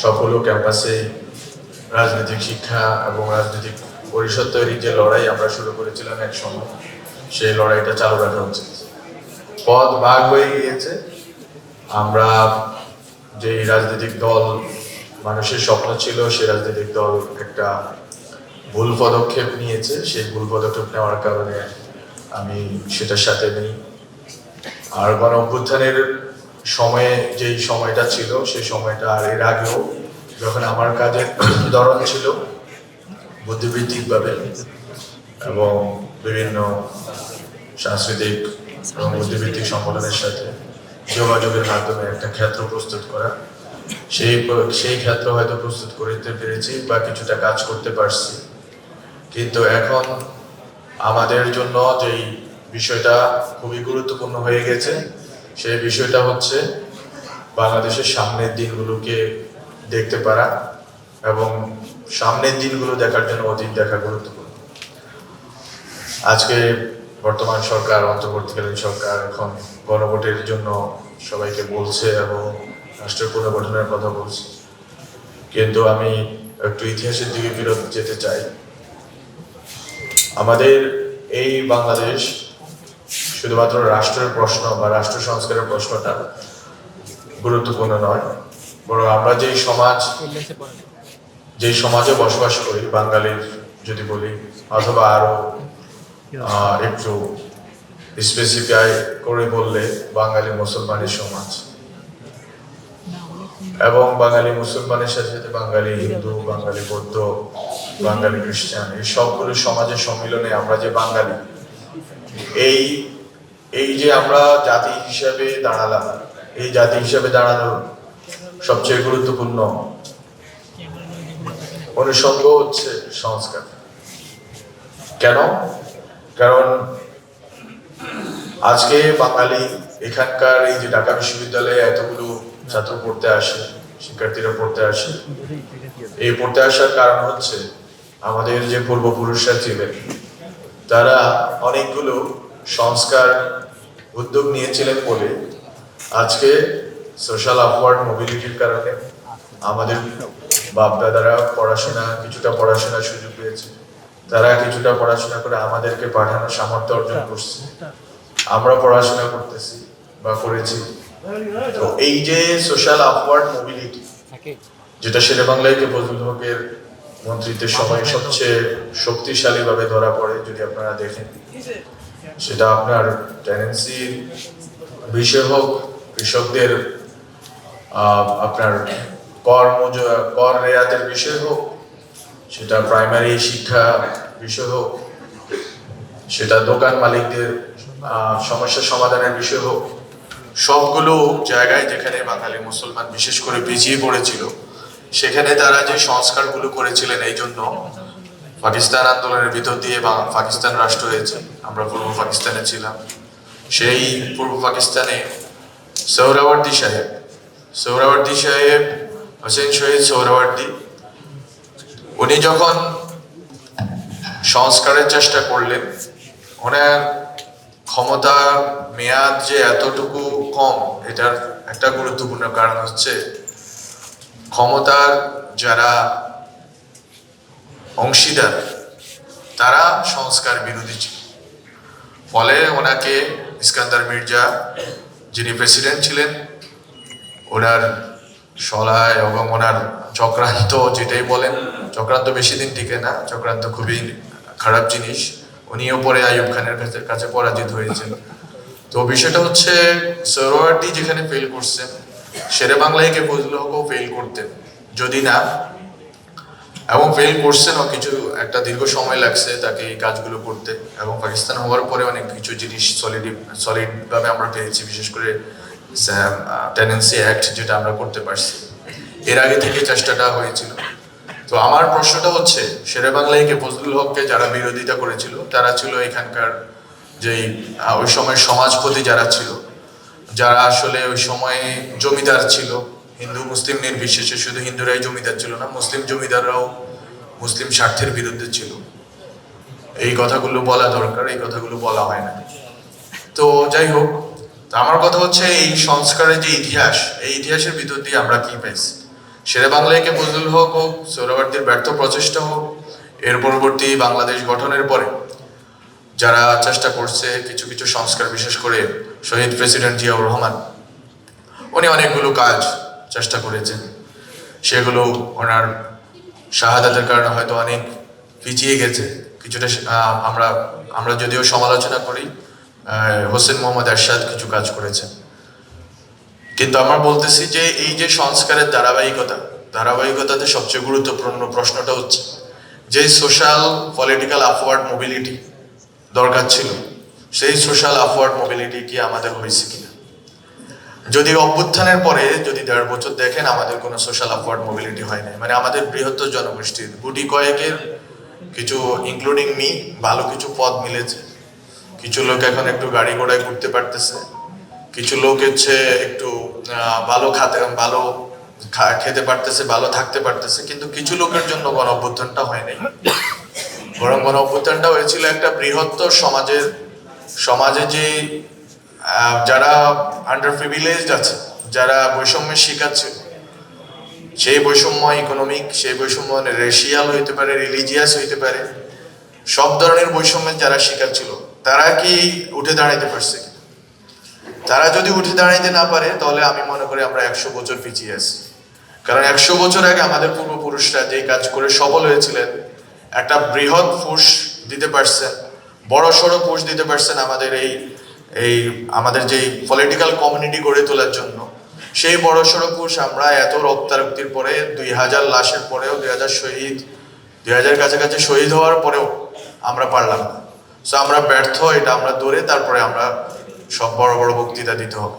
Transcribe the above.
সবগুলো ক্যাম্পাসে রাজনৈতিক শিক্ষা এবং রাজনৈতিক পরিষদ তৈরির যে লড়াই আমরা শুরু করেছিলাম এক সময়, সেই লড়াইটা চালু রাখা হচ্ছে। পথ ভাগ হয়ে গিয়েছে। আমরা যে রাজনৈতিক দল মানুষের স্বপ্ন ছিল, সেই রাজনৈতিক দল একটা ভুল পদক্ষেপ নিয়েছে। সেই ভুল পদক্ষেপ নেওয়ার কারণে আমি সেটার সাথে নেই। আর গণ অভ্যুত্থানের সময়ে যেই সময়টা ছিল, সেই সময়টা আর এর আগেও যখন আমার কাজের ধরন ছিল বুদ্ধিবৃত্তিকভাবে এবং বিভিন্ন সাংস্কৃতিক এবং বুদ্ধিবৃত্তিক সংগঠনের সাথে যোগাযোগের মাধ্যমে একটা ক্ষেত্র প্রস্তুত করা, সেই ক্ষেত্র হয়তো প্রস্তুত করতে পেরেছি বা কিছুটা কাজ করতে পারছি। কিন্তু এখন আমাদের জন্য যেই বিষয়টা খুবই গুরুত্বপূর্ণ হয়ে গেছে, সেই বিষয়টা হচ্ছে বাংলাদেশের সামনের দিনগুলোকে দেখতে পারা এবং সামনের দিনগুলো দেখার জন্য অতীত দেখা গুরুত্বপূর্ণ। আজকে বর্তমান সরকার, অন্তর্বর্তীকালীন সরকার এখন গণভোটের জন্য সবাইকে বলছে এবং রাষ্ট্রের পুনর্গঠনের কথা বলছে, কিন্তু আমি একটু ইতিহাসের দিকে ফেরত যেতে চাই। আমাদের এই বাংলাদেশ শুধুমাত্র রাষ্ট্রের প্রশ্ন বা রাষ্ট্র সংস্কারের প্রশ্নটা গুরুত্বপূর্ণ নয়, বরং আমরা যেই সমাজে বসবাস করি, বাঙালির যদি বলি, অথবা আরো একটু স্পেসিফাই করে বললে বাঙালি মুসলমানের সমাজ, এবং বাঙালি মুসলমানের সাথে সাথে বাঙালি হিন্দু, বাঙালি বৌদ্ধ, বাঙালি খ্রিস্টান, এই সবগুলো সমাজের সম্মিলনে আমরা যে বাঙালি, এই যে আমরা জাতি হিসাবে দাঁড়ালাম, এই জাতি হিসাবে দাঁড়ানোর সবচেয়ে গুরুত্বপূর্ণ অনুষঙ্গ হচ্ছে সংস্কার। কেন? কারণ আজকে বাঙালি এখানকার এই যে ঢাকা বিশ্ববিদ্যালয়ে এতগুলো ছাত্র পড়তে আসে, শিক্ষার্থীরা পড়তে আসে, এই পড়তে আসার কারণ হচ্ছে আমাদের যে পূর্বপুরুষরা ছিলেন, তারা অনেকগুলো সংস্কার উদ্যোগ নিয়েছিলেন বলে আজকে সোশ্যাল আপওয়ার্ড মোবিলিটির কারণে আমাদের বাপ-দাদারা কিছুটা পড়াশোনার সুযোগ পেয়েছে, তারা কিছুটা পড়াশোনা করে আমাদেরকে পাঠানোর সামর্থ্য অর্জন করছে, আমরা পড়াশোনা করতেছি বা করেছি। তো এই যে সোশ্যাল আপওয়ার্ড মোবিলিটি, যেটা শেরেবাংলায় ফজলুল হকের মন্ত্রিত্বের সময় সবচেয়ে শক্তিশালী ভাবে ধরা পড়ে, যদি আপনারা দেখেন, সেটা আপনার টেনেন্সির বিষয় হোক, কৃষকদের আপনার কর রেয়াতের বিষয় হোক, সেটা প্রাইমারি শিক্ষা বিষয় হোক, সেটা দোকান মালিকদের সমস্যা সমাধানের বিষয় হোক, সবগুলো জায়গায় যেখানে বাঙালি মুসলমান বিশেষ করে পিছিয়ে পড়েছিল, সেখানে তারা যে সংস্কারগুলো করেছিলেন, এই জন্য পাকিস্তান আন্দোলনের ভিতর দিয়ে পাকিস্তান রাষ্ট্র হয়েছে। আমরা পূর্ব পাকিস্তানে ছিলাম। সেই পূর্ব পাকিস্তানে সোহরাওয়ার্দী সাহেব, হোসেন শহীদ সোহরাওয়ার্দী, উনি যখন সংস্কারের চেষ্টা করলেন, ওনার ক্ষমতা মেয়াদ যে এতটুকু কম, এটার একটা গুরুত্বপূর্ণ কারণ হচ্ছে ক্ষমতার যারা অংশীদার তারা সংস্কার বিরোধী ছিল। ফলে ওনাকে ইস্কান্দার মির্জা, যিনি প্রেসিডেন্ট ছিলেন, ওনার সলায় এবং ওনার চক্রান্ত, যেটাই বলেন, চক্রান্ত বেশি দিন টিকে না, চক্রান্ত খুবই খারাপ জিনিস, উনিও পরে আইয়ুব খানের কাছে পরাজিত হয়েছেন। তো বিষয়টা হচ্ছে সোহরাওয়ার্দী যেখানে ফেল করছেন, শেরেবাংলায় ফজলুল হকও ফেল করতেন, যদি না, এবং ফেল করছেন ও কিছু একটা দীর্ঘ সময় লাগছে তাকে এই কাজগুলো করতে, এবং পাকিস্তান হওয়ার পরে অনেক কিছু জিনিস সলিড ভাবে আমরা পেয়েছি, বিশেষ করে টেনেন্সি অ্যাক্ট, যেটা আমরা করতে পারছি। এর আগে থেকে চেষ্টাটা হয়েছিল। তো আমার প্রশ্নটা হচ্ছে, শেরেবাংলায় ফজলুল হককে যারা বিরোধিতা করেছিল, তারা ছিল এখানকার যেই ওই সময় সমাজপতি যারা ছিল, যারা আসলে ওই সময়ে জমিদার ছিল, হিন্দু মুসলিম নির্বিশেষে, শুধু হিন্দুরাই জমিদার ছিল না, মুসলিম জমিদাররাও মুসলিম স্বার্থের বিরুদ্ধে ছিল। এই কথাগুলো বলা দরকার, এই কথাগুলো বলা হয় না। তো যাই হোক, আমার কথা হচ্ছে এই সংস্কারের যে ইতিহাস, এই ইতিহাসের ভিতর দিয়ে আমরা কি পাইছি। শেরে বাংলাকে ফজলুল হক হোক, সোহরাওয়ার্দীর ব্যর্থ প্রচেষ্টা হোক, এর পরবর্তী বাংলাদেশ গঠনের পরে যারা চেষ্টা করছে কিছু কিছু সংস্কার, বিশেষ করে শহীদ প্রেসিডেন্ট জিয়াউর রহমান, উনি অনেকগুলো কাজ চেষ্টা করেছেন, সেগুলো ওনার শাহাদাতের কারণে হয়তো অনেক পিছিয়ে গেছে কিছুটা। আমরা যদিও সমালোচনা করি, হোসেন মোহাম্মদ এরশাদ কিছু কাজ করেছেন, কিন্তু আমরা বলতেছি যে এই যে সংস্কারের ধারাবাহিকতাতে সবচেয়ে গুরুত্বপূর্ণ প্রশ্নটা হচ্ছে যে সোশ্যাল পলিটিক্যাল আপওয়ার্ড মোবিলিটি দরকার ছিল, সেই সোশ্যাল আপওয়ার্ড মোবিলিটি কি আমাদের হয়েছে কিনা। যদি অভ্যুত্থানের পরে যদি 1.5 বছর দেখেন, আমাদের কোনো সোশ্যাল আপওয়ার্ড মোবিলিটি হয় নাই। মানে আমাদের বৃহত্তর জনগোষ্ঠীর গুটি কয়েকের কিছু, ইনক্লুডিং মি, ভালো কিছু পদ মিলেছে। কিছু লোক এখন একটু গাড়ি ঘোড়ায় ঘুরতে পারতেছে, কিছু লোক হচ্ছে একটু ভালো খেতে পারতেছে, ভালো থাকতে পারতেছে, কিন্তু কিছু লোকের জন্য গণ অভ্যুত্থানটা হয় নাই। বরং গণ অভ্যুত্থানটা হয়েছিল একটা বৃহত্তর সমাজে যে যারা আন্ডার প্রিভিলেজড আছে, যারা বৈষম্যের শিকার ছিল, সেই বৈষম্য ইকোনমিক, সেই বৈষম্য রেশিয়াল হইতে পারে, রিলিজিয়াস হইতে পারে, সব ধরনের বৈষম্যের যারা শিকার ছিল, তারা কি উঠে দাঁড়াইতে পারছে? তারা যদি উঠে দাঁড়াইতে না পারে, তাহলে আমি মনে করি আমরা 100 বছর পিছিয়ে আছি। কারণ 100 বছর আগে আমাদের পূর্বপুরুষরা যে কাজ করে সফল হয়েছিলেন, একটা বৃহৎ পুশ দিতে পারছেন, বড় সড়ো পুশ দিতে পারছেন আমাদের যে পলিটিক্যাল কমিউনিটি গড়ে তোলার জন্য। সেই বড় সড়ো পুশ আমরা এত রক্তারক্তির পরে, 2000 লাশের পরেও, 2000 কাছাকাছি শহীদ হওয়ার পরেও আমরা পারলাম না। সো আমরা ব্যর্থ, এটা আমরা ধরে তারপরে আমরা সব বড় বড় বক্তৃতা দিতে হবে।